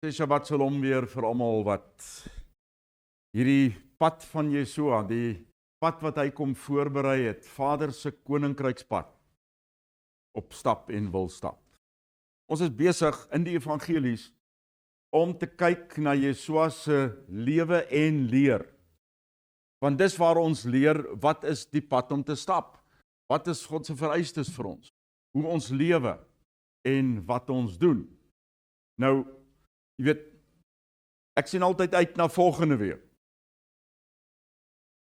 Sê Shabbat Shalom weer vir almal wat hierdie pad van Yeshua, die pad wat hy kom voorberei het, Vader se koninkrykspad, op stap en wil stap. Ons is besig in die evangelies om te kyk na Yeshua se lewe en leer. Want dis waar ons leer wat is die pad om te stap. Wat is God se vereistes vir ons? Hoe ons lewe en wat ons doen. Nou, jy weet, ek sien altyd uit na volgende week.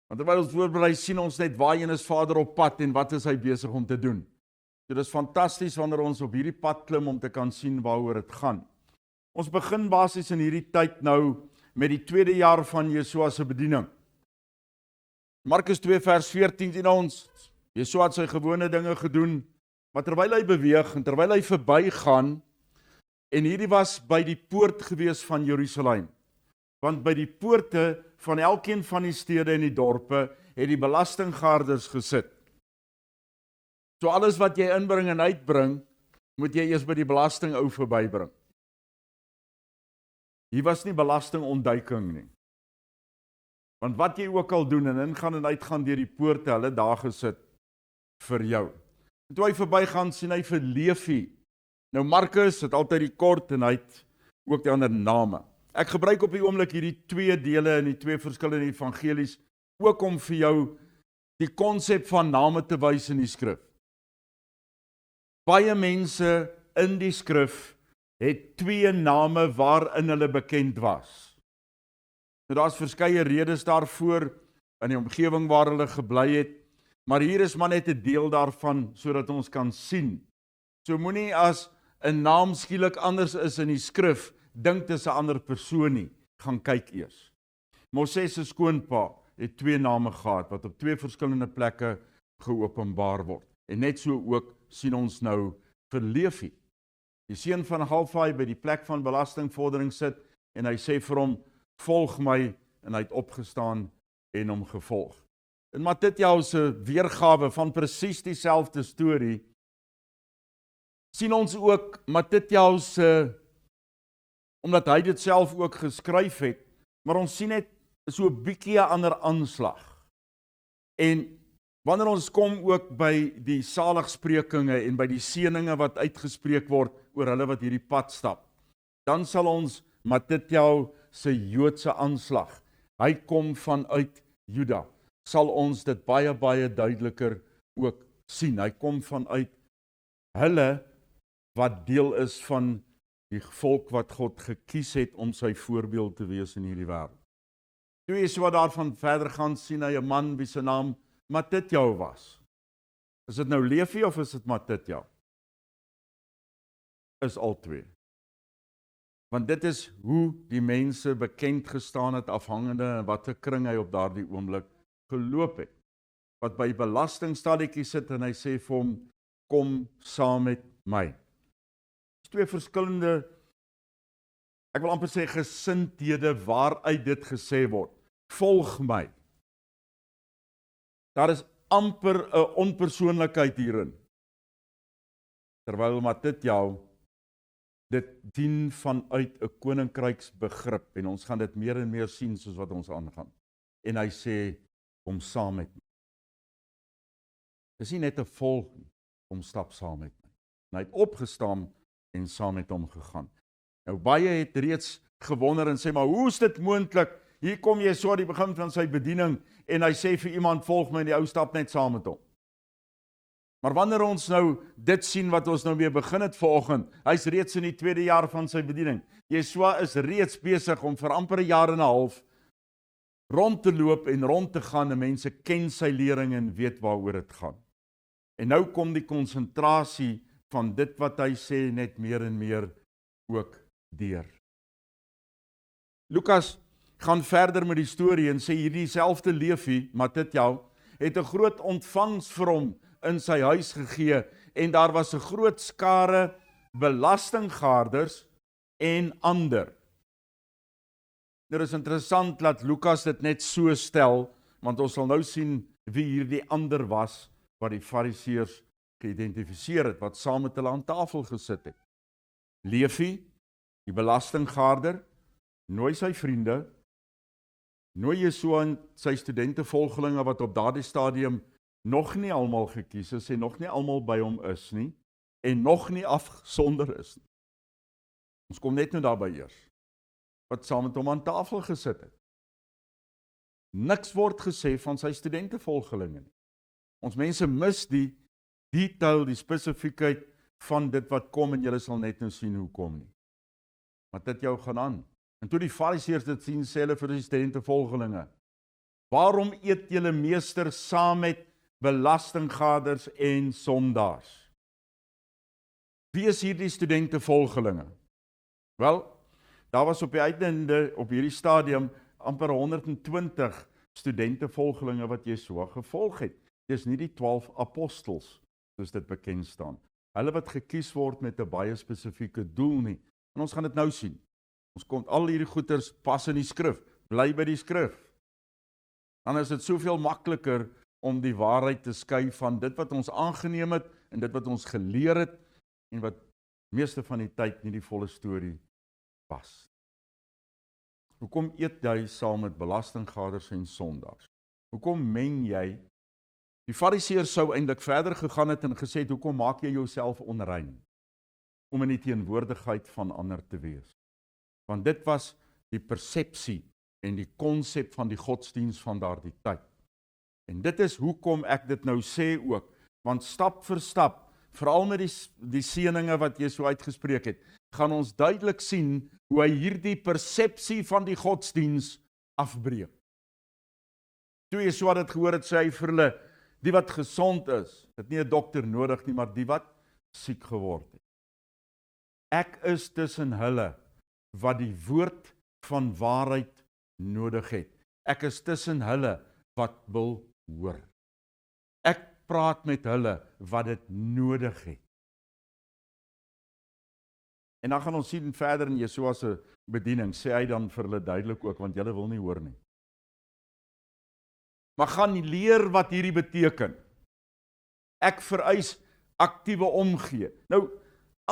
Want terwyl ons voorberei, sien ons net waarheen is Vader op pad en wat is hy besig om te doen. So dit is fantasties wanneer ons op hierdie pad klim om te kan sien waaroor dit gaan. Ons begin basies in hierdie tyd nou met die tweede jaar van Yeshua se bediening. Markus 2 vers 14 sien ons, Yeshua het sy gewone dinge gedoen, maar terwyl hy beweeg en terwyl hy verbygaan, en hierdie was by die poort gewees van Jerusalem. Want by die poorte van elkeen van die stede en die dorpe het die belastinggaarders gesit. So alles wat jy inbring en uitbring, moet jy eers by die belastingou verbybring. Hier was nie belastingontduiking nie. Want wat jy ook al doen en ingaan en uitgaan deur die poorte, hulle daar gesit vir jou. En toe hy verbygaan, sien hy vir Levi. Nou Markus het altyd die kort en hy het ook die ander name. Ek gebruik op die oomblik hierdie twee dele in die twee verskillende evangelies, ook om vir jou die konsep van name te wys in die skrif. Baie mense in die skrif het twee name waarin hulle bekend was. Nou daar's verskeie redes daarvoor in die omgewing waar hulle gebly het, maar hier is maar net 'n deel daarvan sodat ons kan sien. So moenie as 'n naam skielik anders is in die skrif, dink dit is 'n ander persoon nie. Gaan kyk eers. Moses se skoonpa het twee name gehad wat op twee verskillende plekke geopenbaar word. En net so ook sien ons nou vir Levi. Die seun van Halfai by die plek van belastingvordering sit en hy sê vir hom, volg my, en hy het opgestaan en hom gevolg. In Matteus se weergawe van presies dieselfde storie sien ons ook Matteus se, omdat hy dit self ook geskryf het, maar ons sien net so 'n bietjie 'n ander aanslag. En wanneer ons kom ook by die saligsprekinge en by die seëninge wat uitgespreek word oor hulle wat hierdie pad stap, dan sal ons Matteus se Joodse aanslag, hy kom vanuit Juda, sal ons dit baie duideliker ook sien. Hy kom vanuit hulle wat deel is van die volk wat God gekies het om sy voorbeeld te wees in hierdie wêreld. Toe jy so daarvan verder gaan, sien hy 'n man wie se naam Matteus was. Is dit nou Levi of is dit Matteus? Is al twee. Want dit is hoe die mense bekend gestaan het afhangende en watter kring hy op daardie oomblik geloop het. Wat by belastingstadetjie sit en hy sê vir hom, kom saam met my. Twee verskillende, ek wil amper sê gesindhede waaruit dit gesê word. Volg my. Daar is amper 'n onpersoonlikheid hierin. Terwyl Matteus dit dien vanuit 'n koninkryksbegrip en ons gaan dit meer en meer sien soos wat ons aangaan. En hy sê, kom saam met my. Dis nie net 'n volg nie, kom stap saam met my. En hy het opgestaan en saam met hom gegaan. Nou baie het reeds gewonder en sê, maar hoe is dit moontlik? Hier kom jy so aan die begin van sy bediening en hy sê vir iemand, volg my en die ou stap net saam met hom. Maar wanneer ons nou dit sien wat ons nou weer begin het vanoggend, hy's reeds in die tweede jaar van sy bediening. Yeshua is reeds besig om vir amper 'n jaar en 'n half rond te loop en rond te gaan en mense ken sy lering en weet waaroor dit gaan. En nou kom die konsentrasie van dit wat hy sê net meer en meer ook deur. Lukas gaan verder met die storie en sê hierdie selfde Levi, Matteus, het 'n groot ontvangs vir hom in sy huis gegee en daar was 'n groot skare belastinggaarders en ander. Dit is interessant dat Lukas dit net so stel, want ons sal nou sien wie hierdie ander was wat die Fariseërs geïdentifiseer het, wat saam met hulle aan tafel gesit het. Levi Die belastinggaarder nooi sy vriende, nooi Jesua en sy studente-volgelinge wat op daardie stadium nog nie almal gekies is en nog nie almal by hom is nie en nog nie afgesonder is nie. Ons kom net nou daarby eers. Wat saam met hom aan tafel gesit het. Niks word gesê van sy studente-volgelinge nie. Ons mense mis die detail, die spesifiekheid van dit wat kom en julle sal net nou sien hoe kom nie. Wat dit jou gaan aan? En toe die Fariseërs dit sien, sê hulle vir die studente-volgelinge: "Waarom eet julle meester saam met belastinggaders en sondaars?" Wie is hierdie studente-volgelinge? Wel, daar was op die uiteinde, op hierdie stadium, amper 120 studente-volgelinge wat Jesua gevolg het. Dis nie die 12 apostels, soos dit bekend staan. Hulle wat gekies word met 'n baie spesifieke doel nie. En ons gaan dit nou sien. Ons kom al hierdie goeters pas in die skrif, bly by die skrif. Dan is dit soveel makliker om die waarheid te skei van dit wat ons aangeneem het en dit wat ons geleer het en wat meeste van die tyd nie die volle storie was. Hoekom eet jy saam met belastinggaders en sondaars? Hoekom meng jy? Die Fariseërs sou eintlik verder gegaan het en gesê het, hoekom maak jy jouself onrein om in die teenwoordigheid van ander te wees? Want dit was die persepsie en die konsep van die godsdiens van daardie tyd. En dit is hoekom ek dit nou sê ook, want stap vir stap, veral met die seëninge wat Jesua uitgespreek het, gaan ons duidelik sien hoe hy hierdie persepsie van die godsdiens afbreek. Toe Jesua dit gehoor het, sê hy vir hulle, die wat gesond is, het nie 'n dokter nodig nie, maar die wat siek geword het. Ek is tussen hulle wat die woord van waarheid nodig het. Ek is tussen hulle wat wil hoor. Ek praat met hulle wat dit nodig het. En dan gaan ons sien verder in Jesua se bediening, sê hy dan vir hulle duidelik ook, want julle wil nie hoor nie. Maar gaan leer wat hierdie beteken. Ek vereis aktiewe omgee. Nou,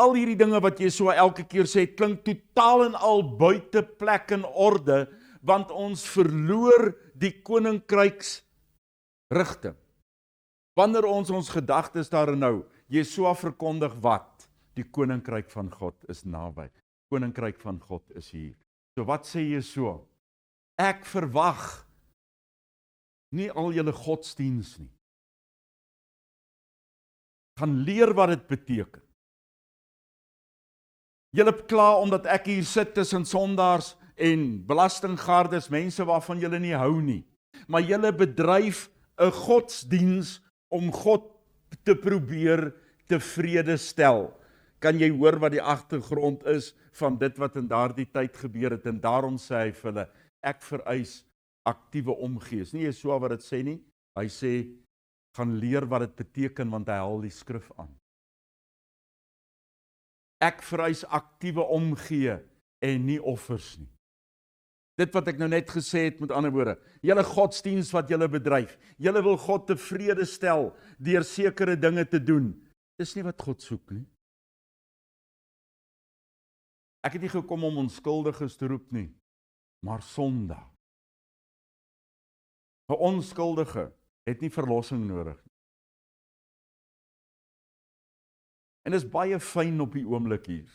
al hierdie dinge wat Jesua elke keer sê, klink totaal en al buite plek en orde, want ons verloor die koninkryks rigting. Wanneer ons gedagtes daarin nou, Jesua verkondig wat? Die koninkryk van God is naby. Koninkryk van God is hier. So wat sê Jesua? Ek verwag nie al julle godsdiens nie. Gaan leer wat dit beteken. Julle kla omdat ek hier sit tussen sondaars en belastinggaarders, mense waarvan julle nie hou nie. Maar julle bedryf 'n godsdiens om God te probeer tevrede stel. Kan jy hoor wat die agtergrond is van dit wat in daardie tyd gebeur het? En daarom sê hy vir hulle, ek vereis aktiewe omgee. Is nie Jesua wat dit sê nie. Hy sê, gaan leer wat dit beteken, want hy haal die skrif aan. Ek vereis aktiewe omgee en nie offers nie. Dit wat ek nou net gesê het, met ander woorde, julle godsdiens wat julle bedryf, julle wil God tevrede stel deur sekere dinge te doen. Dis nie wat God soek nie. Ek het nie gekom om onskuldiges te roep nie, maar sondaar. 'n Onskuldige het nie verlossing nodig nie. En dit is baie fyn op die oomblik hier.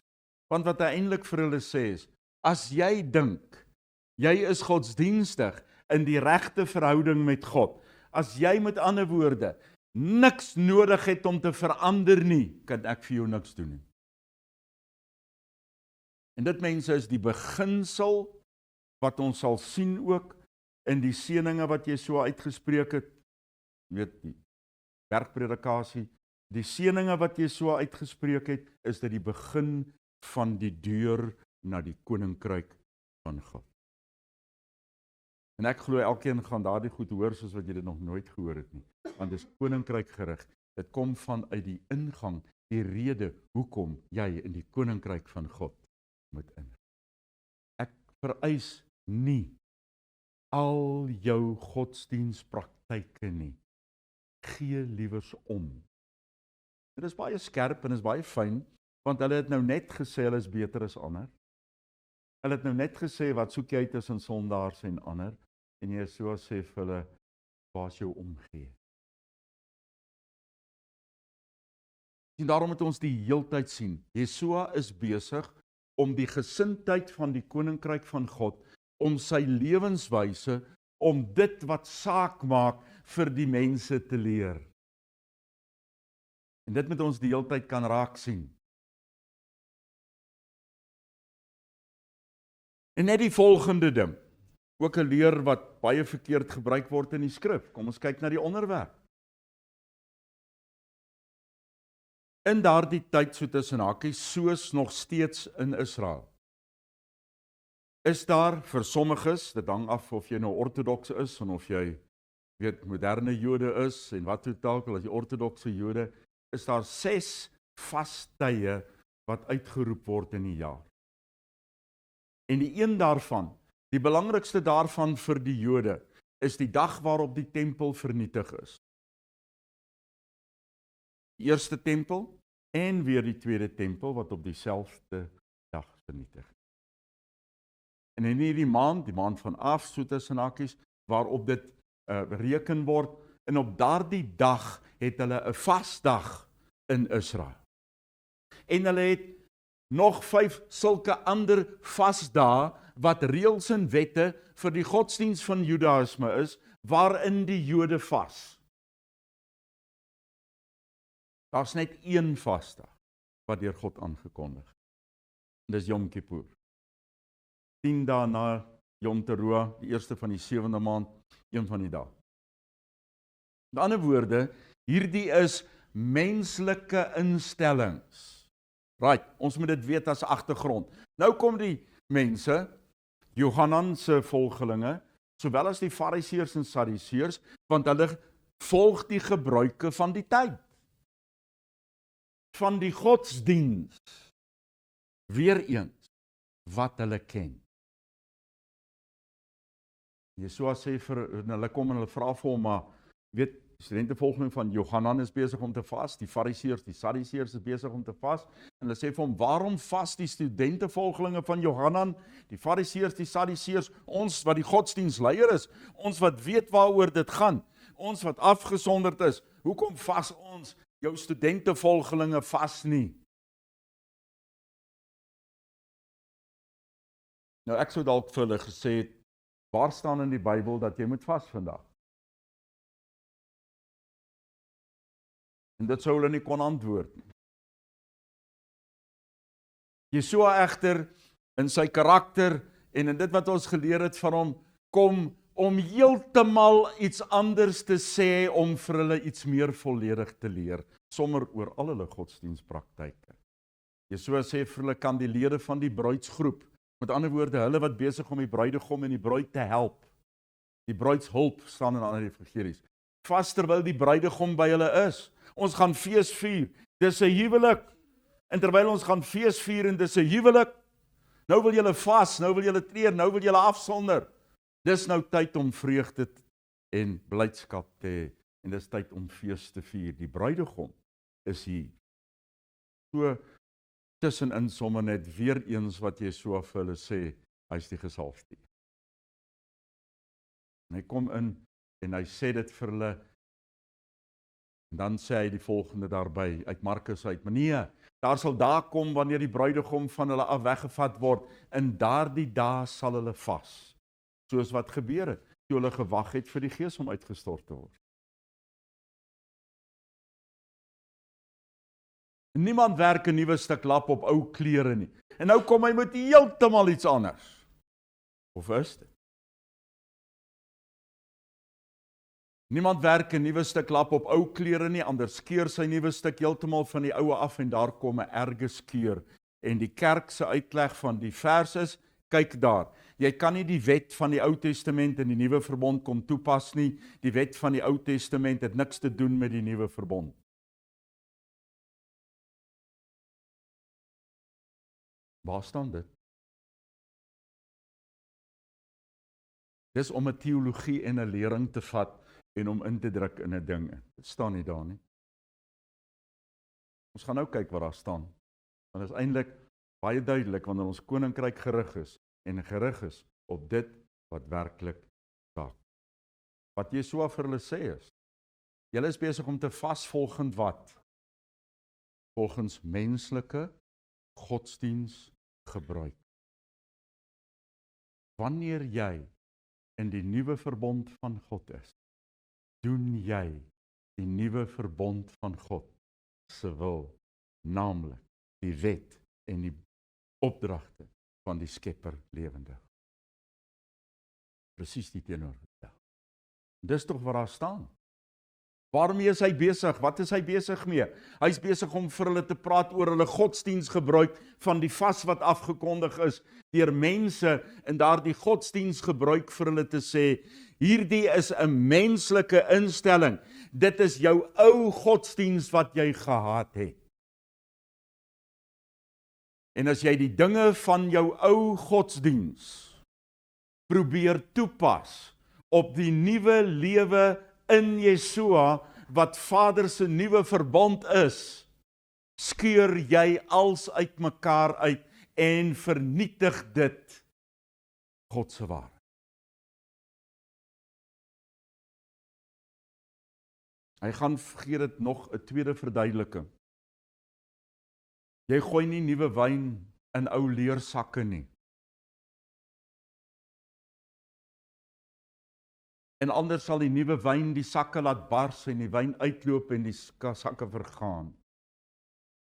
Want wat hy eintlik vir hulle sê is, as jy dink, jy is godsdienstig in die regte verhouding met God, as jy met ander woorde niks nodig het om te verander nie, kan ek vir jou niks doen nie. En dit, mense, is die beginsel wat ons sal sien ook in die seëninge wat Jesua uitgespreek het. Weet, die bergpredikasie, die seëninge wat Jesua uitgespreek het, is dit die begin van die deur na die koninkryk van God. En ek glo elkeen gaan daardie goed hoor soos wat jy dit nog nooit gehoor het nie. Want dit is koninkryk gerig. Dit kom vanuit die ingang, die rede hoekom jy in die koninkryk van God moet in. Ek vereis nie al jou godsdienspraktyke nie. Gee liewers om. Dit is baie skerp en is baie fyn, want hulle het nou net gesê hulle is beter as ander. Hulle het nou net gesê, wat soek jy tussen sondaars en ander? En Jesua sê vir hulle, waar is jou omgee? En daarom moet ons die heeltyd sien, Jesua is besig om die gesindheid van die koninkryk van God, om sy lewenswyse, om dit wat saak maak vir die mense te leer. En dit moet ons die heeltyd kan raak sien. En net die volgende ding, ook 'n leer wat baie verkeerd gebruik word in die skrif. Kom ons kyk na die onderwerp. In daardie tyd, so tussen hakies, soos nog steeds in Israel, is daar vir sommiges, dit hang af of jy nou orthodox is, en of jy moderne Jode is, en wat ook al, as jy ortodokse Jode, is daar 6 vastye wat uitgeroep word in die jaar. En die een daarvan, die belangrikste daarvan vir die Jode, is die dag waarop die tempel vernietig is. Die eerste tempel, en weer die tweede tempel, wat op dieselfde dag vernietig. En in hierdie maand, die maand van Af, so tussen hakies, waarop dit bereken word, en op daardie dag het hulle 'n vasdag in Israel. En hulle het nog 5 sulke ander vasdae, wat reëls en wette vir die godsdiens van Judaïsme is, waarin die Jode vas. Daar's net een vasdag, wat deur God aangekondig is. Dis Yom Kippur. 10 dae na Yom Teruah, die eerste van die 7de maand, een van die dae. Met ander woorde, hierdie is menslike instellings. Right, ons moet dit weet as agtergrond. Nou kom die mense, Johanan se volgelinge, sowel as die Fariseërs en Sadduseërs, want hulle volg die gebruike van die tyd, van die godsdiens, weer eens, wat hulle ken. Jesua sê vir hulle kom en hulle vra vir hom, maar weet, die studentevolgeling van Johanan is besig om te vas, die Fariseërs, die Sadduseërs is besig om te vas, en hulle sê vir hom, waarom vas die studentevolgelinge van Johanan, die Fariseërs, die Sadduseërs, ons wat die godsdiensleier is, ons wat weet waaroor dit gaan, ons wat afgesonderd is, hoekom vas ons, jou studentevolgelinge vas nie? Nou ek sou dalk vir hulle gesê het, waar staan in die Bybel dat jy moet vas vandag? En dit sou hulle nie kon antwoord nie. Jesua egter, in sy karakter, en in dit wat ons geleer het van hom, kom om heeltemal iets anders te sê, om vir hulle iets meer volledig te leer, sommer oor al hulle godsdienstpraktyke. Jesua sê vir hulle, kan die lede van die bruidsgroep, met ander woorde, hulle wat besig om die bruidegom en die bruid te help, die bruidshulp staan in ander evangelies, vas terwyl die bruidegom by hulle is. Ons gaan fees vier, dis 'n huwelik, en terwyl ons gaan fees vier en dis 'n huwelik, nou wil julle vas, nou wil julle treur, nou wil julle afsonder. Dis nou tyd om vreugde en blydskap te hê, en dis tyd om fees te vier. Die bruidegom is hier. So tussenin sommer net weer eens wat Jesua vir hulle sê, hy is die gesalfde. En hy kom in en hy sê dit vir hulle, en dan sê hy die volgende daarby, uit Markus uit, maar nee, daar sal dae kom wanneer die bruidegom van hulle af weggevat word, en daardie dae sal hulle vas, soos wat gebeur het, toe hulle gewag het vir die Gees om uitgestort te word. Niemand werk 'n nuwe stuk lap op ou klere nie, en nou kom hy met heeltemal iets anders. Of is dit? Niemand werk 'n nuwe stuk lap op ou klere nie, anders skeur sy nuwe stuk heeltemal van die oue af, en daar kom 'n erge skeur. En die kerk se uitleg van die vers is, kyk daar, jy kan nie die wet van die Ou Testament in die Nuwe Verbond kom toepas nie, die wet van die Ou Testament het niks te doen met die Nuwe Verbond. Waar staan dit? Dis om 'n teologie en 'n lering te vat, en om in te druk in 'n ding. Dit staan nie daar nie. Ons gaan nou kyk wat daar staan. Want dit is eintlik baie duidelik, wanneer ons koninkryk gerig is, en gerig is op dit wat werklik saak. Wat Jesua vir hulle sê is, julle is besig om te vas volgens wat? Volgens menslike godsdienstgebruik. Wanneer jy in die nuwe verbond van God is, doen jy die nuwe verbond van God se wil, naamlik die wet en die opdragte van die Skepper lewendig. Presies die teenoorgestelde. Dis tog wat daar staan. Waarmee is hy besig? Wat is hy besig mee? Hy is besig om vir hulle te praat oor hulle godsdienstgebruik van die vas wat afgekondig is deur mense en daardie godsdienstgebruik vir hulle te sê, hierdie is 'n menslike instelling. Dit is jou ou godsdienst wat jy gehad het. En as jy die dinge van jou ou godsdienst probeer toepas op die nuwe lewe in Jesua, wat Vader se nuwe verbond is, skeur jy als uitmekaar uit en vernietig dit God se waarheid. Hy gaan gee dit nog 'n tweede verduideliking. Jy gooi nie nuwe wyn in ou leersakke nie. En anders sal die nuwe wyn die sakke laat bars en die wyn uitloop en die sakke vergaan.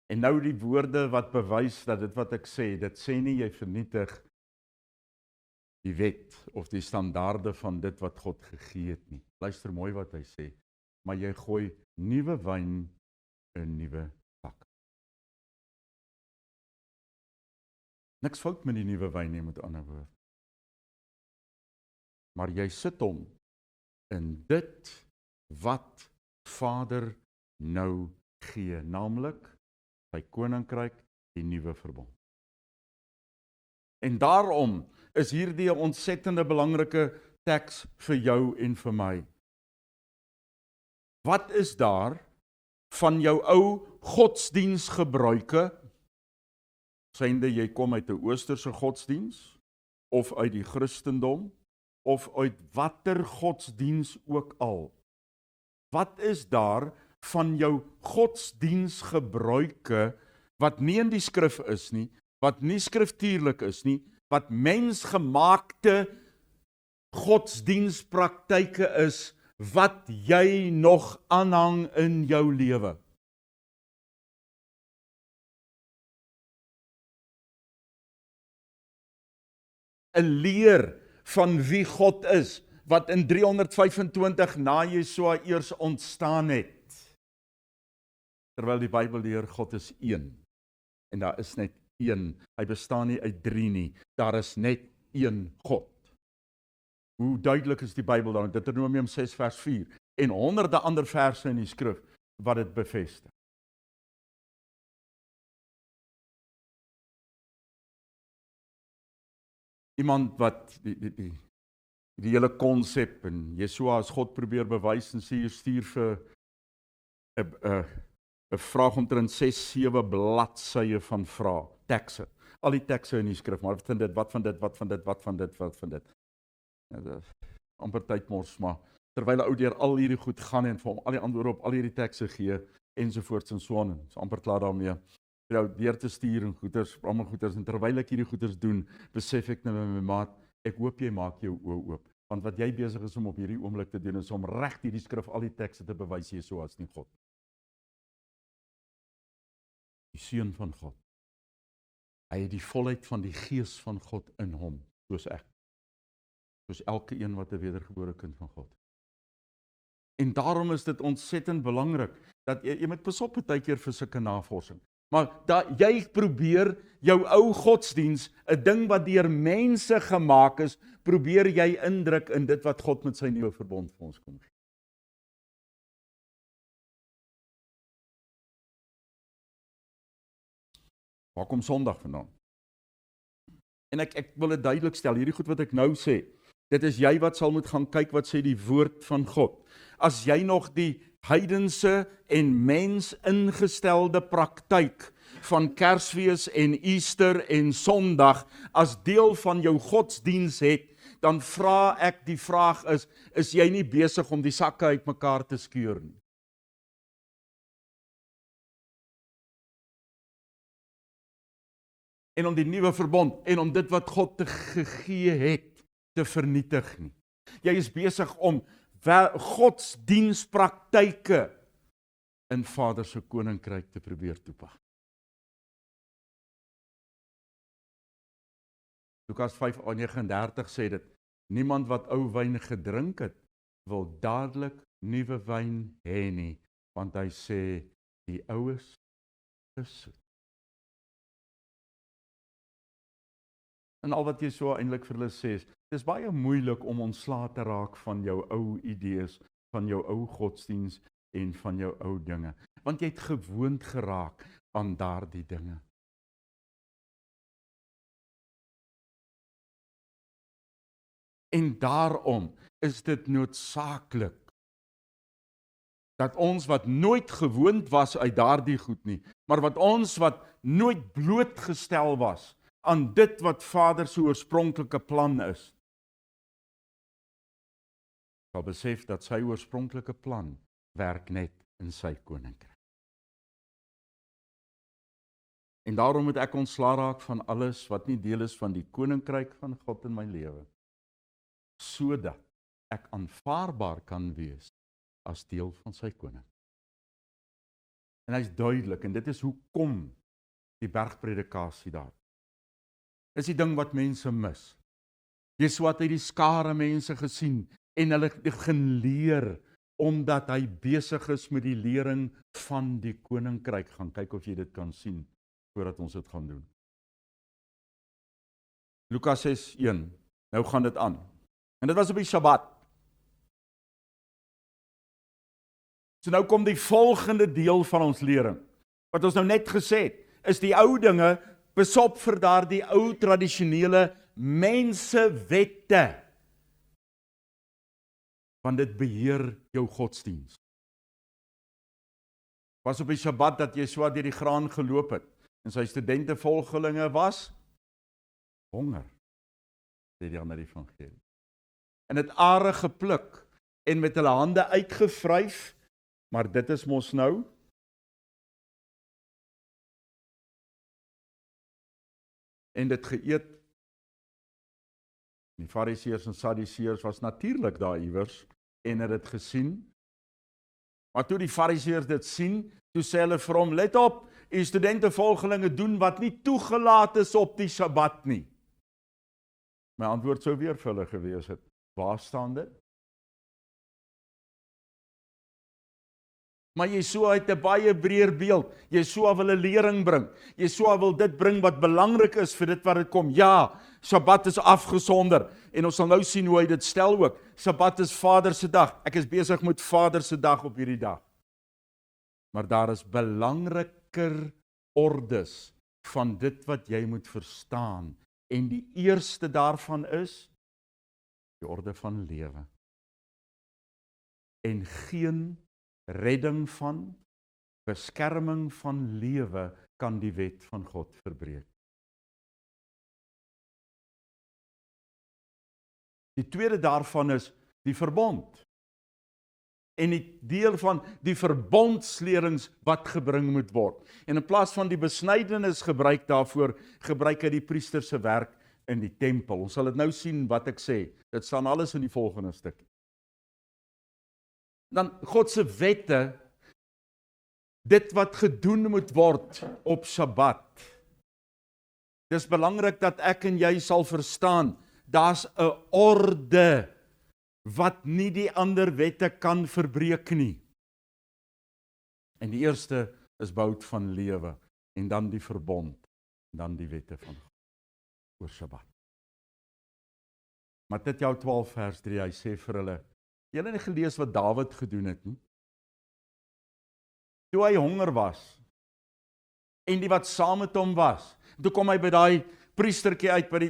En nou die woorde wat bewys dat dit wat ek sê, dit sê nie jy vernietig die wet of die standaarde van dit wat God gegee het nie. Luister mooi wat hy sê, maar jy gooi nuwe wyn in nuwe sakke. Niks fout met die nuwe wyn nie, met ander woorde. Maar jy sit hom in dit wat Vader nou gee, naamlik sy koninkryk, die nuwe verbond. En daarom is hierdie 'n ontsettende belangrike teks vir jou en vir my. Wat is daar van jou ou godsdienstgebruike, synde jy kom uit 'n oosterse godsdiens, of uit die Christendom, of uit watter godsdiens ook al. Wat is daar van jou godsdienstgebruike wat nie in die skrif is nie, wat nie skriftuurlik is nie, wat mensgemaakte godsdienstpraktyke is, wat jy nog aanhang in jou lewe? Een leer van wie God is, wat in 325 na Jesua eers ontstaan het. Terwyl die Bybel leer, God is een. En daar is net een. Hy bestaan nie uit drie nie. Daar is net een God. Hoe duidelik is die Bybel dan? Deuteronomium 6 vers 4. En honderde ander verse in die skrif wat dit bevestig. Iemand wat die hele konsep en Jesua as God probeer bewys en sê, stuur vir 'n vraag omtrent 6-7 bladsye van vrae, tekste. Al die tekste in die skrif, maar wat van dit, wat van dit, wat van dit, wat van dit, wat van dit. Ja, amper tydmors, maar terwyl 'n ou deur al hierdie goed gaan en vir hom al die antwoorde op al hierdie tekste gee, ensovoorts en so aan, is amper klaar daarmee. Deur te stuur en goeders, allemaal goeders, en terwyl ek hierdie goeders doen, besef ek nou met my maat, ek hoop jy maak jou oë oop, want wat jy besig is om op hierdie oomblik te doen, is om reg hierdie skrif al die tekste te bewys, Jesua is nie God. Die Seun van God. Hy het die volheid van die Gees van God in hom, soos ek. Soos elke een wat 'n wedergebore kind van God. En daarom is dit ontsettend belangrik, dat jy moet pas op baie keer vir sulke navorsing. Maar jy probeer jou ou godsdiens, 'n ding wat deur mense gemaak is, probeer jy indruk in dit wat God met sy nuwe verbond vir ons kom gee. Waar kom Sondag vandaan? En ek wil dit duidelik stel, hierdie goed wat ek nou sê, dit is jy wat sal moet gaan kyk wat sê die woord van God. As jy nog die heidense en mens ingestelde praktyk van Kersfees en Easter en Sondag as deel van jou godsdiens het, dan vra ek, die vraag is jy nie besig om die sakke uitmekaar te skeur nie? En om die nuwe verbond, en om dit wat God te gegee het, te vernietig nie. Jy is besig om godsdienspraktyke in Vader se koninkryk te probeer toepas. Lukas 5:39 sê dit, niemand wat ou wyn gedrink het, wil dadelik nuwe wyn hê nie, want hy sê, die ou is soet. En al wat jy so eintlik vir hulle sê is, dit is baie moeilik om ontslae te raak van jou ou idees, van jou ou godsdiens en van jou ou dinge, want jy het gewoond geraak aan daardie dinge. En daarom is dit noodsaaklik dat ons wat nooit gewoond was uit daardie goed nie, maar wat ons wat nooit blootgestel was aan dit wat Vader se oorspronklike plan is, sal besef dat sy oorspronklike plan werk net in sy koninkryk. En daarom moet ek ontslae raak van alles wat nie deel is van die koninkryk van God in my lewe, sodat ek aanvaarbaar kan wees as deel van sy koning. En hy is duidelik, en dit is hoekom die bergpredikasie daar. Dis die ding wat mense mis. Jesua het die skare mense gesien, en hulle begin leer, omdat hy besig is met die lering van die koninkryk. Gaan kyk of jy dit kan sien, voordat ons dit gaan doen. Lukas 6:1, nou gaan dit aan. En dit was op die Sabbat. So nou kom die volgende deel van ons lering. Wat ons nou net gesê het, is die ou dinge besop vir daardie ou tradisionele mensewette. Want dit beheer jou godsdiens. Was op die Sabbat dat Jesua deur die graan geloop het, en sy studente volgelinge was honger, sê die ander evangelie. En het are gepluk, en met hulle hande uitgevryf, maar dit is mos nou en dit geëet. Die Fariseërs en Sadduseërs was natuurlik daar iewers en het dit gesien. Maar toe die Fariseërs dit sien, toe sê hulle vir hom, let op, die studente volgelinge doen wat nie toegelaat is op die Sabbat nie. My antwoord sou weer vir hulle gewees het, waar staan dit? Maar Jesua het 'n baie breër beeld. Jesua wil 'n lering bring. Jesua wil dit bring wat belangrik is vir dit wat dit kom. Ja, Sabbat is afgesonder. En ons sal nou sien hoe hy dit stel ook. Sabbat is Vader se dag. Ek is besig met Vader se dag op hierdie dag. Maar daar is belangriker ordes van dit wat jy moet verstaan. En die eerste daarvan is die orde van lewe. En geen redding van, beskerming van lewe kan die wet van God verbreek. Die tweede daarvan is die verbond. En die deel van die verbondslerings wat gebring moet word. En in plaas van die besnydenis gebruik daarvoor, gebruik hy die priester se werk in die tempel. Ons sal dit nou sien wat ek sê. Dit staan alles in die volgende stukkie. Dan God se wette, dit wat gedoen moet word op Sabbat. Dis belangrik dat ek en jy sal verstaan, daar's 'n orde wat nie die ander wette kan verbreek nie. En die eerste is behoud van lewe, en dan die verbond, en dan die wette van God oor Sabbat. Matteus 12 vers 3, hy sê vir hulle, julle het nie gelees wat Dawid gedoen het nie? Toe hy honger was, en die wat saam met hom was, toe kom hy by daai priestertjie uit by die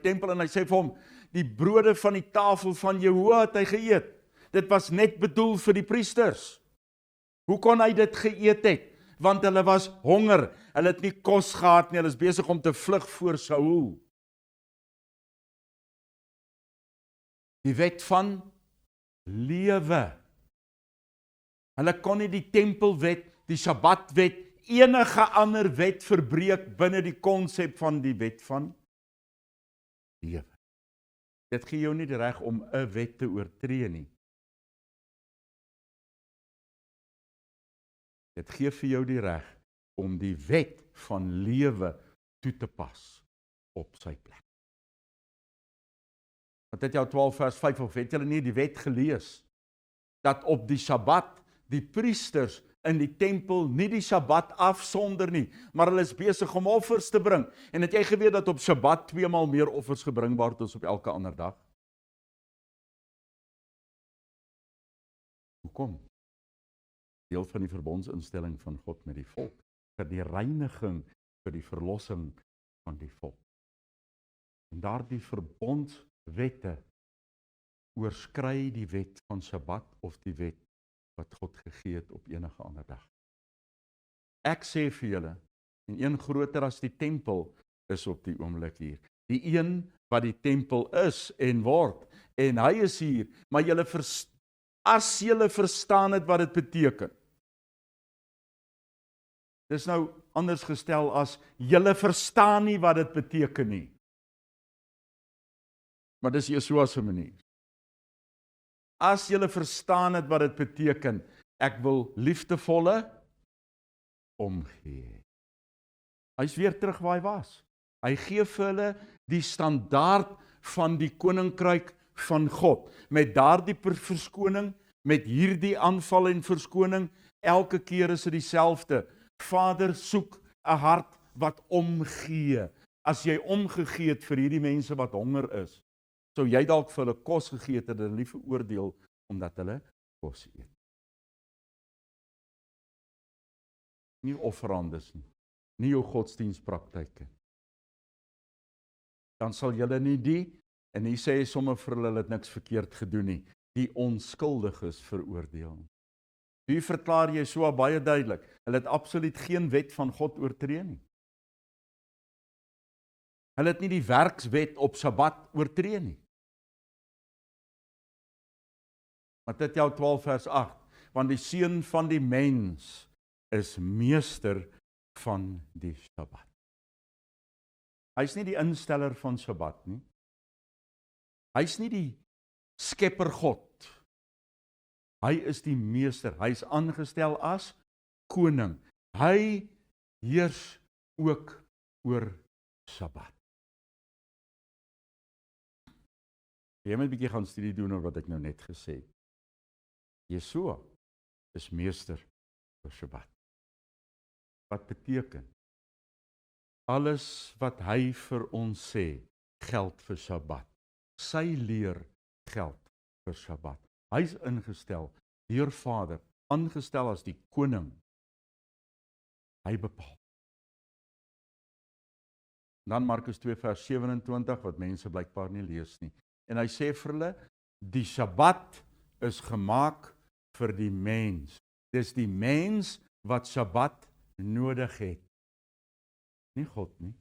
tempel, en hy sê vir hom, die brode van die tafel van Jehovah het hy geëet. Dit was net bedoel vir die priesters. Hoe kon hy dit geëet het? want hulle was honger. Hulle het nie kos gehad nie, hulle is besig om te vlug voor Saul. Die wet van lewe. Hulle kon nie die tempelwet, die Sabbatwet, enige ander wet verbreek binne die konsep van die wet van lewe. Dit gee jou nie die reg om 'n wet te oortree nie. Dit gee vir jou die reg om die wet van lewe toe te pas op sy plek. Matteus 12 vers 5, of het julle nie die wet gelees, dat op die Sabbat die priesters in die tempel nie die Sabbat afsonder nie, maar hulle is besig om offers te bring. En het jy geweet dat op Sabbat 2 maal meer offers gebring word as op elke ander dag? Hoekom? Deel van die verbondsinstelling van God met die volk, vir die reiniging, vir die verlossing van die volk. En daardie verbondswette oorskry die wet van Sabbat of die wet wat God gegee het op enige ander dag. Ek sê vir julle, en een groter as die tempel is op die oomblik hier. Die een wat die tempel is en word, en hy is hier, maar as julle verstaan het wat dit beteken. Dis nou anders gestel as, julle verstaan nie wat dit beteken nie. Maar dis Jesua se manier. As julle verstaan het wat dit beteken, ek wil liefdevolle omgee. Hy is weer terug waar hy was. Hy gee vir hulle die standaard van die koninkryk van God. Met daardie verskoning, met hierdie aanval en verskoning, elke keer is dit dieselfde. Vader soek 'n hart wat omgee. As jy omgegee het vir hierdie mense wat honger is, sou jy dalk vir hulle kos gegee het en hulle nie veroordeel omdat hulle kos eet. Nie offerandes nie, nie jou godsdienstpraktyke. Dan sal julle nie en hier sê hy sommer vir hulle het niks verkeerd gedoen nie, die onskuldiges veroordeel. Hier verklaar Jesua baie duidelik, hulle het absoluut geen wet van God oortree nie. Hulle het nie die werkswet op Sabbat oortree nie. Matteus 12 vers 8, want die seun van die mens is meester van die Sabbat. Hy is nie die insteller van Sabbat nie. Hy is nie die skepper God. Hy is die meester. Hy is aangestel as koning. Hy heers ook oor Sabbat. Jy moet 'n bietjie gaan studie doen oor wat ek nou net gesê het. Jesua is meester oor Sabbat. Wat beteken? Alles wat hy vir ons sê, geld vir Sabbat. Sy leer geld vir Sabbat. Hy is ingestel deur Vader, aangestel as die koning. Hy bepaal. Dan Markus 2 vers 27, wat mense blykbaar nie lees nie. En hy sê vir hulle, die Sabbat is gemaak vir die mens. Dis die mens wat Sabbat nodig het. Nie God nie.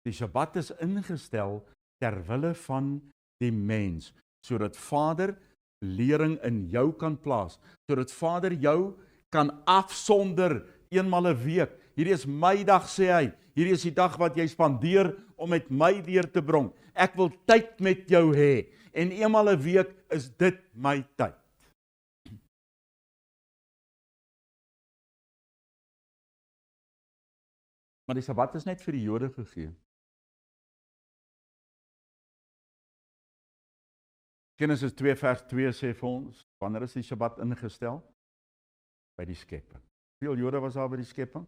Die Sabbat is ingestel ter wille van die mens, sodat Vader lering in jou kan plaas, sodat Vader jou kan afsonder eenmal 'n week. Hierdie is my dag, sê hy. Hierdie is die dag wat jy spandeer om met my deur te bring. Ek wil tyd met jou hê. En eenmal 'n week is dit my tyd. Maar die Sabbat is net vir die Jode gegee. Genesis 2 vers 2 sê vir ons, wanneer is die Sabbat ingestel? By die skepping. Hoeveel Jode was daar by die skepping?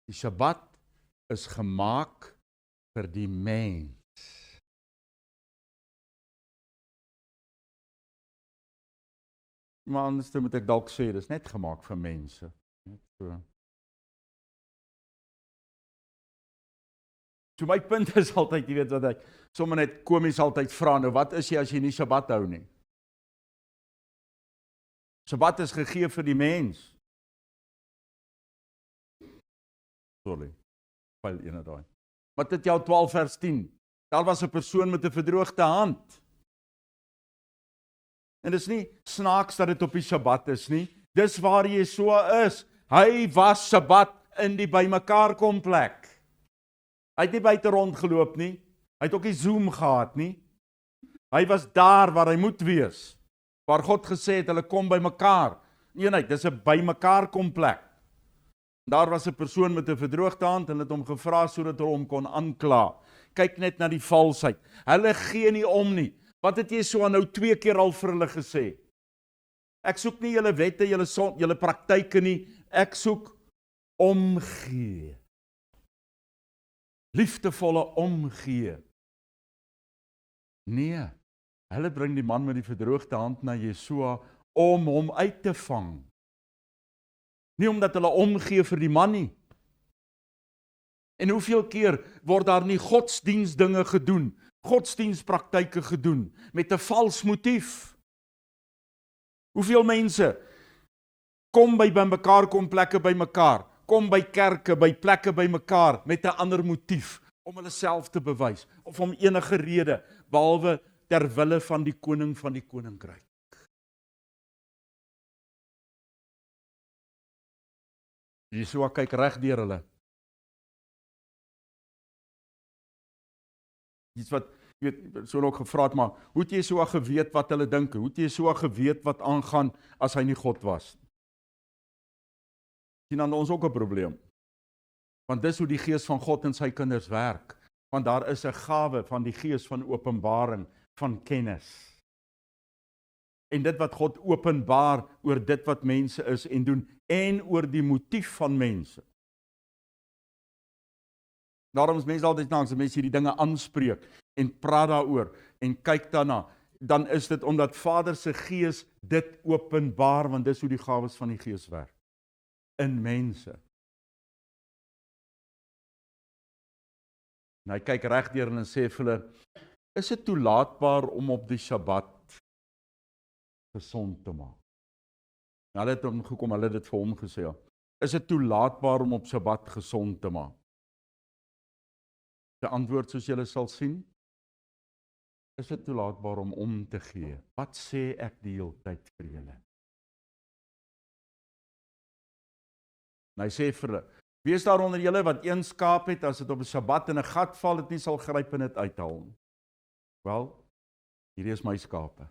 Die Sabbat is gemaak vir die mens. Maar anders moet ek dalk sê, dis net gemaak vir mense. So my punt is altyd, jy weet wat ek sommer net komies altyd vra, nou wat is jy as jy nie Sabbat hou nie? Sabbat is gegee vir die mens. Sorry, pyl ene daai. Matteus 12 vers 10. Daar was 'n persoon met 'n verdroogde hand. En dis nie snaaks dat dit op die Sabbat is nie. Dis waar Jesua is. Hy was Sabbat in die bymekaar kom plek. Hy het nie buite rondgeloop nie. Hy het ook nie Zoom gehad nie. Hy was daar waar hy moet wees. Waar God gesê het, hulle kom bymekaar. Eenheid, dis 'n bymekaar kom plek. Daar was 'n persoon met 'n verdroogde hand en het hom gevra sodat hulle hom kon aankla. Kyk net na die valsheid. Hulle gee nie om nie. Wat het Jesua nou 2 keer al vir hulle gesê? Ek soek nie julle wette, julle praktyke nie. Ek soek omgee. Liefdevolle omgee. Nee, hulle bring die man met die verdroogde hand na Jesua om hom uit te vang. Nie omdat hulle omgee vir die man nie. En hoeveel keer word daar nie godsdiensdinge gedoen, godsdienspraktyke gedoen, met 'n vals motief? Hoeveel mense kom by mekaar, kom plekke by mekaar, kom by kerke, by plekke by mekaar, met 'n ander motief, om hulle self te bewys, of om enige rede, behalwe ter wille van die koning van die koninkryk. Jesua kyk reg deur hulle. Iets wat, jy weet, so ook gevra het, maar hoe het Jesua geweet wat hulle dink? Hoe het Jesua geweet wat aangaan as hy nie God was? Sien aan ons ook 'n probleem. Want dis hoe die gees van God in sy kinders werk. Want daar is 'n gawe van die gees van openbaring, van kennis. En dit wat God openbaar oor dit wat mense is en doen, en oor die motief van mense. Daarom is mense altyd langs, as mense hierdie dinge aanspreek en praat daaroor en kyk daarna, dan is dit omdat Vader se gees dit openbaar, want dis hoe die gawes van die gees werk in mense. En hy kyk reg deur en sê vir hulle, is dit toelaatbaar om op die Sabbat gesond te maak? En hulle het hom gekom, hulle het dit vir hom gesê, is dit toelaatbaar om op Sabbat gesond te maak? Die antwoord soos julle sal sien, is dit toelaatbaar om te gee? Wat sê ek die hele tyd vir julle? En hy sê vir hulle, wie is daar onder julle wat een skaap het, as dit op 'n Sabbat in 'n gat val, dit nie sal gryp en dit uithaal nie? Wel, hierdie is my skape.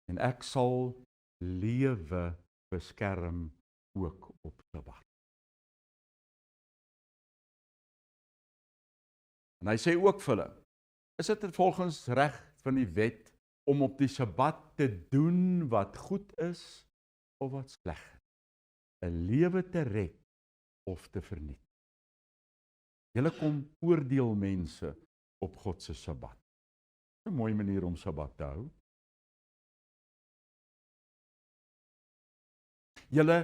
En ek sal lewe beskerm ook op Sabbat. En hy sê ook vir hulle, is dit volgens reg van die wet om op die Sabbat te doen wat goed is of wat sleg is? 'n lewe te red of te vernietig. Julle kom oordeel mense op God se Sabbat. 'n mooi manier om Sabbat te hou. Julle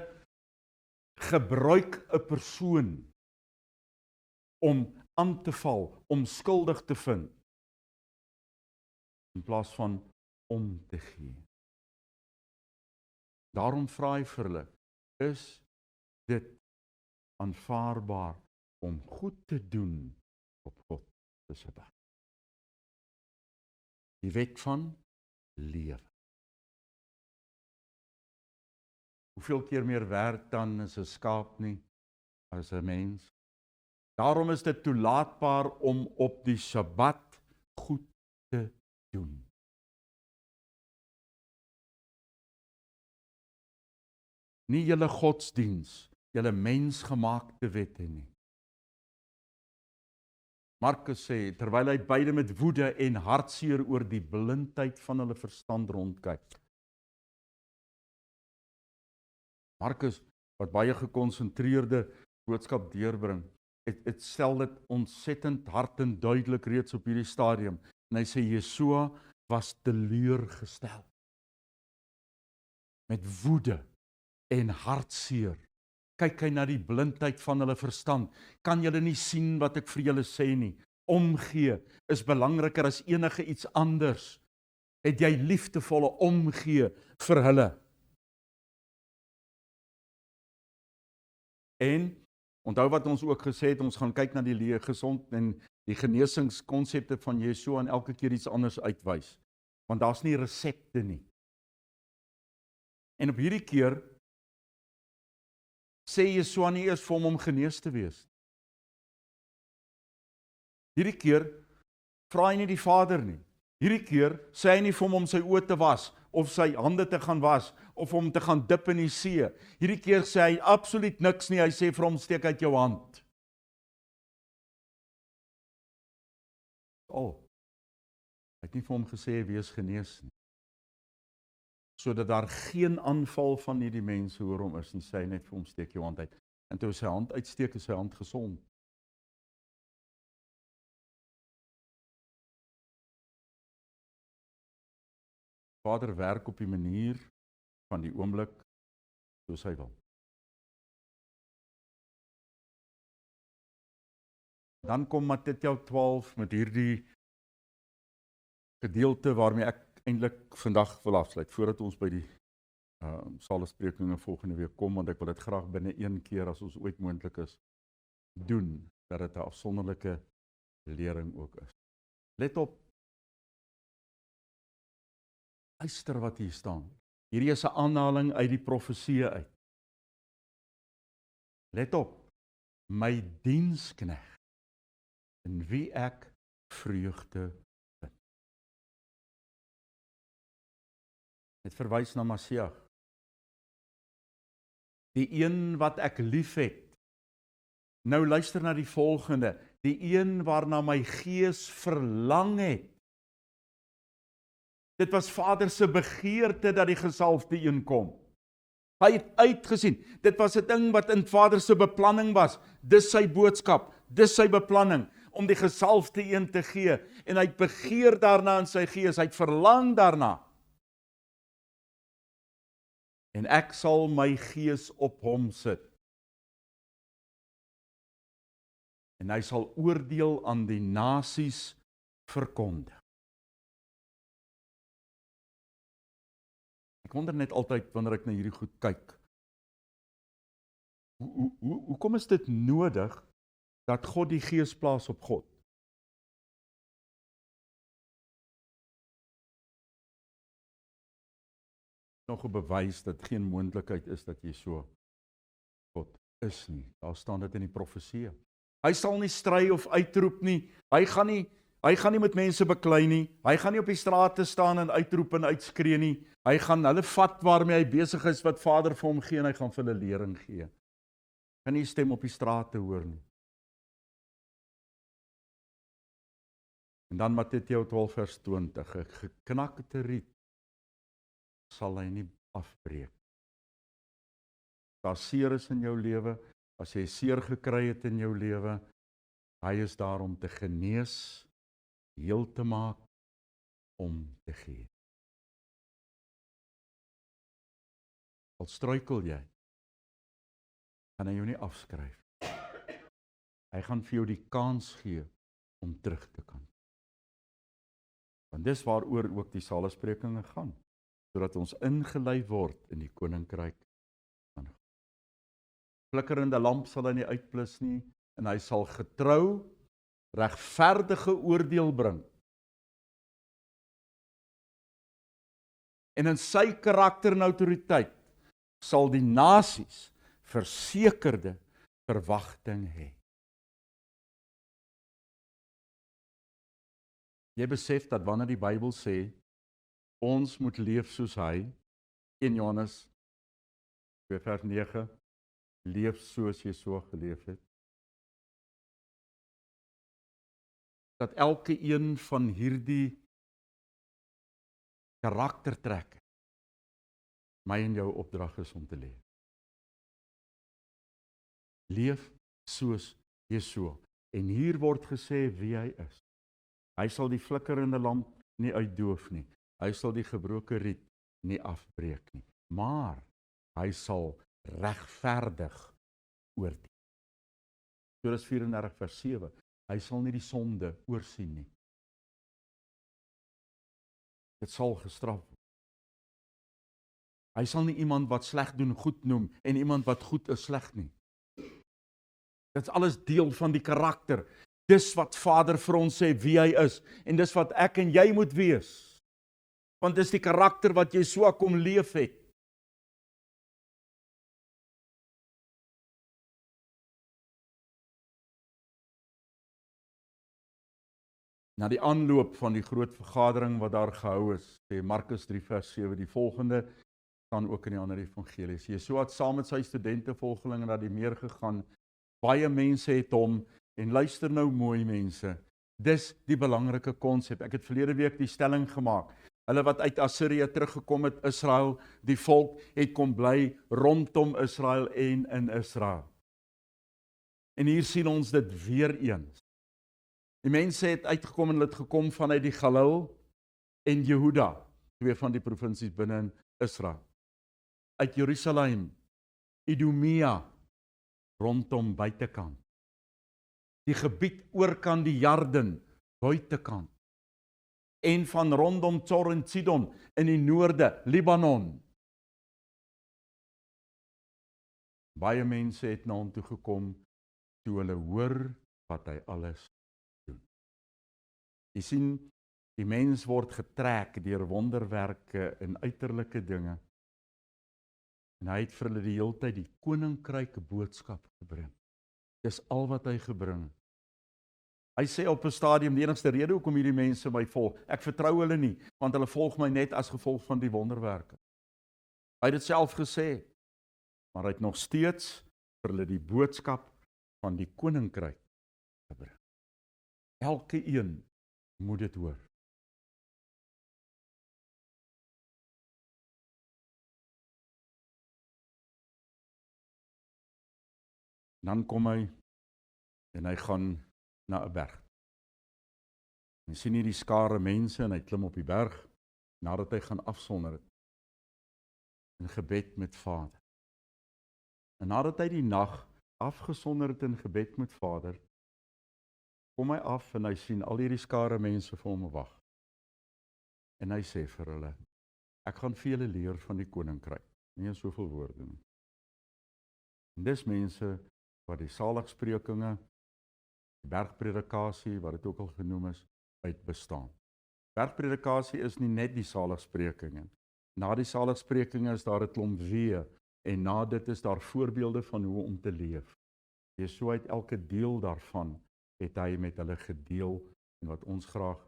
gebruik 'n persoon om aan te val, om skuldig te vind, in plaas van om te gee. Daarom vra hy vir hulle, is dit aanvaarbaar om goed te doen op God se Sabbat? Die wet van lewe. Hoeveel keer meer werd dan is 'n skaap nie as 'n mens? Daarom is dit toelaatbaar om op die Sabbat goed te doen. Nie julle godsdiens, julle mensgemaakte wette nie. Markus sê, terwyl hy beide met woede en hartseer oor die blindheid van hulle verstand rondkyk. Markus, wat baie gekonsentreerde boodskap deurbring, het stel dit ontsettend hard en duidelik reeds op hierdie stadium. En hy sê, Jesua was teleurgestel. Met woede en hartseer kyk hy na die blindheid van hulle verstand. Kan julle nie sien wat ek vir julle sê nie? Omgee is belangriker as enige iets anders. Het jy liefdevolle omgee vir hulle? En onthou wat ons ook gesê het, ons gaan kyk na die gesond en die genesingskonsepte van Yeshua en elke keer iets anders uitwys. Want daar's nie resepte nie. En op hierdie keer sê Yeshua nie eers vir hom om genees te wees. Hierdie keer vra hy nie die Vader nie. Hierdie keer sê hy nie vir hom om sy oë te was, of sy hande te gaan was, of om te gaan dip in die see. Hierdie keer sê hy absoluut niks nie, hy sê vir hom, steek uit jou hand. Hy het nie vir hom gesê, wees genees nie. Sodat daar geen aanval van hierdie mense oor hom is, nie, sê hy net vir hom, steek jou hand uit. En toe sy hand uitsteek, is sy hand gesond. Vader werk op die manier van die oomblik soos hy wil. Dan kom Matteus 12 met hierdie gedeelte waarmee ek eintlik vandag wil afsluit, voordat ons by die salesprekinge volgende week kom, want ek wil dit graag binne een keer, as ons ooit moontlik is, doen, dat dit 'n afsonderlike lering ook is. Let op, luister wat hier staan. Hierdie is 'n aanhaling uit die profeseë uit. Let op, my dienskneg, in wie ek vreugde vind. Dit verwys na Messias. Die een wat ek lief het. Nou luister na die volgende. Die een waarna my gees verlang het. Dit was Vader se begeerte dat die gesalfde een kom. Hy het uitgesien. Dit was 'n ding wat in Vader se beplanning was. Dis sy boodskap, dis sy beplanning om die gesalfde een te gee. En hy het begeer daarna in sy gees, hy het verlang daarna. En ek sal my gees op hom sit. En hy sal oordeel aan die nasies verkondig. Ek wonder net altyd wanneer ek na hierdie goed kyk. Hoekom is dit nodig dat God die gees plaas op God? Nog 'n bewys dat geen moontlikheid is dat jy so God is nie. Daar staan dit in die profeseë. Hy sal nie stry of uitroep nie. Hy gaan nie met mense beklei nie. Hy gaan nie op die strate staan en uitroep en uitskree nie. Hy gaan hulle vat waarmee hy besig is, wat Vader vir hom gee, en hy gaan vir hulle lering gee. Kan nie stem op die strate hoor nie. En dan Matteus 12 vers 20, 'n geknakte riet sal hy nie afbreek. Daar seer is in jou lewe, as jy seer gekry het in jou lewe, hy is daar om te genees, heel te maak, om te gee. Al struikel jy, gaan hy jou nie afskryf. Hy gaan vir jou die kans gee om terug te kan. Want dis waaroor ook die salesprekinge gaan, sodat ons ingelei word in die koninkryk van God. Flikkerende lamp sal hy nie uitblus nie, en hy sal getrou, regverdige oordeel bring. En in sy karakter en autoriteit sal die nasies versekerde verwagting hê. Jy besef dat wanneer die Bybel sê, ons moet leef soos hy, 1 Johannes 2 vers 9, leef soos Yeshua geleef het, dat elke een van hierdie karaktertrekke my en jou opdrag is om te leef. Leef soos Yeshua. En hier word gesê wie hy is. Hy sal die flikkerende lamp nie uitdoof nie. Hy sal die gebroke riet nie afbreek nie. Maar hy sal regverdig oordeel. Johannes 34 vers 7, hy sal nie die sonde oorsien nie. Dit sal gestraf word. Hy sal nie iemand wat sleg doen goed noem, en iemand wat goed is sleg nie. Dit is alles deel van die karakter. Dis wat Vader vir ons sê wie hy is, en dis wat ek en jy moet wees. Want dis die karakter wat Jesua kom leef het. Na die aanloop van die groot vergadering wat daar gehou is, sê Markus 3 vers 7, die volgende staan ook in die ander evangelies. Jesua het saam met sy studente volgelinge na die meer gegaan. Baie mense het hom, en luister nou mooi mense, dis die belangrike konsep. Ek het verlede week die stelling gemaak. Hulle wat uit Assirië teruggekom het, Israel, die volk het kom bly rondom Israel en in Israel. En hier sien ons dit weer eens. Die mense het uitgekom en het gekom vanuit die Galil en Jehuda, twee van die provinsies binne in Israel. Uit Jerusalem, Idumea, rondom buitekant. Die gebied oorkant die Jordan, buitekant. En van rondom Tsor en Sidon in die noorde, Libanon. Baie mense het na hom toe gekom, toe hulle hoor wat hy alles doen. Jy sien, die mens word getrek deur wonderwerke en uiterlike dinge. En hy het vir hulle die hele tyd die koninkryk boodskap gebring. Dis al wat hy gebring het. Hy sê op 'n stadium, die enigste rede hoekom hierdie mense my volg, ek vertrou hulle nie, want hulle volg my net as gevolg van die wonderwerke. Hy het dit self gesê, maar hy het nog steeds vir hulle die boodskap van die koninkryk gebring. Elke een moet dit hoor. Dan kom hy en hy gaan na 'n berg. Hy sien hier die skare mense en hy klim op die berg nadat hy gaan afsonder het in gebed met Vader. En nadat hy die nag afgesonder het in gebed met Vader, kom hy af en hy sien al hierdie skare mense vir hom wag. En hy sê vir hulle, ek gaan vir julle leer van die koninkryk. Nie in soveel woorde nie. En dis mense wat die saligsprekinge, die bergpredikasie, wat dit ook al genoem is, uitbestaan. Bergpredikasie is nie net die saligsprekinge. Na die saligsprekinge is daar 'n klomp weë, en na dit is daar voorbeelde van hoe om te leef. Jesua het elke deel daarvan, het hy met hulle gedeel, en wat ons graag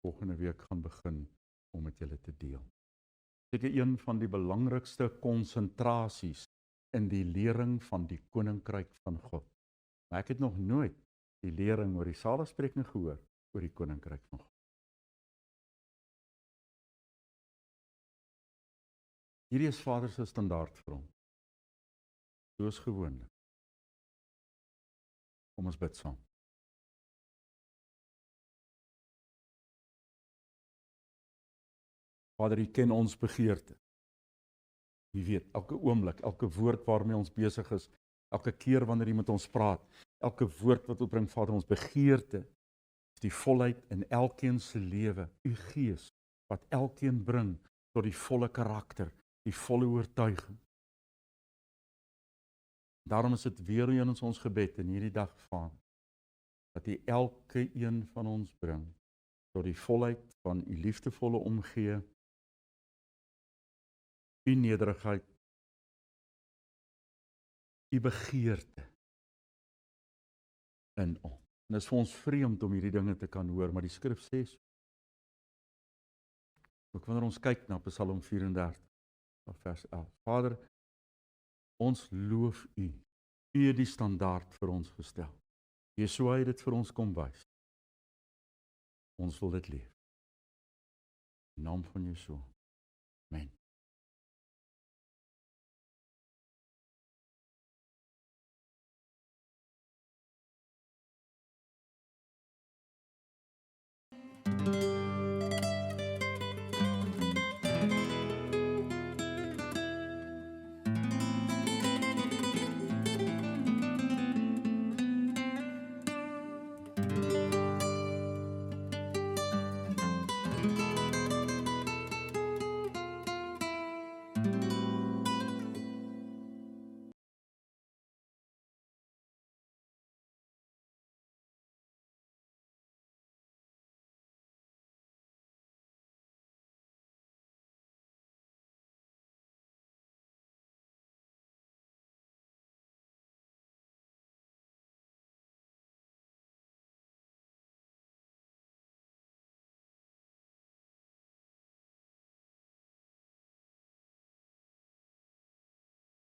volgende week gaan begin, om met julle te deel. Seker een van die belangrikste konsentrasies in die lering van die koninkryk van God. Maar ek het nog nooit die lering oor die saligspreking gehoor, oor die koninkryk van God. Hierdie is Vader se standaard vir hom. Soos gewoonlik. Kom ons bid saam. Vader, U ken ons begeerte. U weet, elke oomblik, elke woord waarmee ons besig is, elke keer wanneer U met ons praat, elke woord wat opbring, Vader, ons begeerte, is die volheid in elkeen se lewe, U Gees, wat elkeen bring tot die volle karakter, die volle oortuiging. Daarom is dit weer in ons gebed in hierdie dag, Vader, dat U elke een van ons bring tot die volheid van U liefdevolle omgee, U nederigheid, U begeerte in ons. En dit is vir ons vreemd om hierdie dinge te kan hoor, maar die skrif sê so. Ook wanneer ons kyk na Psalm 34, vers 11. Vader, ons loof U. U het die standaard vir ons gestel. Jesua het dit vir ons kom wys. Ons wil dit leef. In naam van Jesua. Amen.